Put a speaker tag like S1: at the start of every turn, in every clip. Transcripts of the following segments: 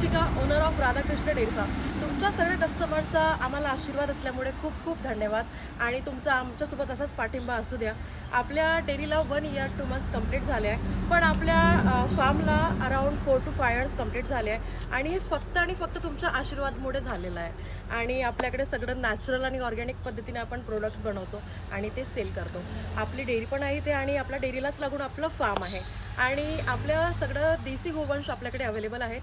S1: Dikshika, owner of Radhakrishna dairy farm. तुमच्या सगळ्या कस्टमरचा आम्हाला आशीर्वाद असल्यामुळे खूप खूप धन्यवाद आणि तुमचा आमच्यासोबत असाच पाठिंबा असू द्या. आपल्या डेअरीला 1 इयर 2 मंथ्स कंप्लीट झाले आहे, पण आपल्या फार्मला अराउंड 4 to 5 इयर्स कंप्लीट झाले आहे आणि हे फक्त आणि फक्त तुमच्या आशीर्वादमुळे झालेलं आहे. आणि आपल्याकडे सगळं नॅचरल आणि ऑर्गॅनिक पद्धतीने आपण प्रोडक्ट्स बनवतो आणि ते सेल करतो. आपली डेअरी पण आहे ते आणि आपल्या डेअरीलाच लागून आपलं फार्म आहे आणि आपल्या सगळं देसी गोवंश आपल्याकडे अवेलेबल आहे.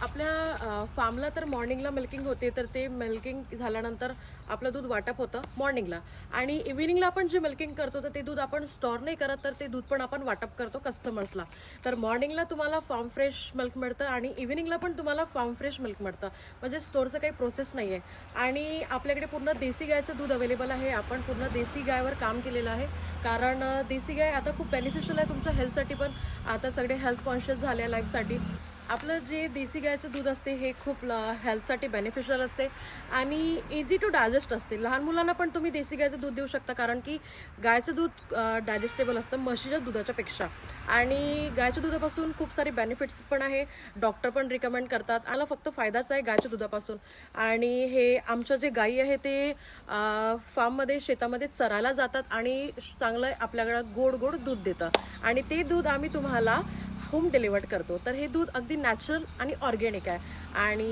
S1: आपल्या फार्मला तर मॉर्निंगला मिल्किंग होते, तर ते मिल्किंग झाल्यानंतर आपलं दूध वाटप होतं मॉर्निंगला आणि इव्हिनिंगला आपण जे मिल्किंग करतो तर ते दूध आपण स्टोअर नाही करत, तर ते दूध पण आपण वाटप करतो कस्टमर्सला. तर मॉर्निंगला तुम्हाला फार्म फ्रेश मिल्क मिळतं आणि इव्हिनिंगला पण तुम्हाला फार्म फ्रेश मिल्क मिळतं, म्हणजे स्टोअरचं काही प्रोसेस नाही आहे. आणि आपल्याकडे पूर्ण देसी गायचं दूध अवेलेबल आहे. आपण पूर्ण देसी गायवर काम केलेलं आहे, कारण देसी गाय आता खूप बेनिफिशियल आहे तुमच्या हेल्थसाठी पण. आता सगळे हेल्थ कॉन्शियस झाले आहे लाईफसाठी. आपलं जे देसी गायचं दूध असते हे खूप हेल्थसाठी बेनिफिशियल असते आणि इझी टू डायजेस्ट असते. लहान मुलांना पण तुम्ही देसी गायचं दूध देऊ शकता, कारण की गायचं दूध डायजेस्टेबल असतं म्हशीच्या दुधाच्या पेक्षा. आणि गायच्या दुधापासून खूप सारे बेनिफिट्स पण आहे, डॉक्टर पण रिकमेंड करतात. आला फक्त फायदाच आहे गायच्या दुधापासून. आणि हे आमच्या जे गायी आहे ते फार्ममध्ये शेतामध्ये चरायला जातात आणि चांगलं आपल्याकडं गोड गोड दूध देतात आणि ते दूध आम्ही तुम्हाला होम डिलिव्हर्ड करतो. तर हे दूध अगदी नॅचरल आणि ऑर्गॅनिक आहे आणि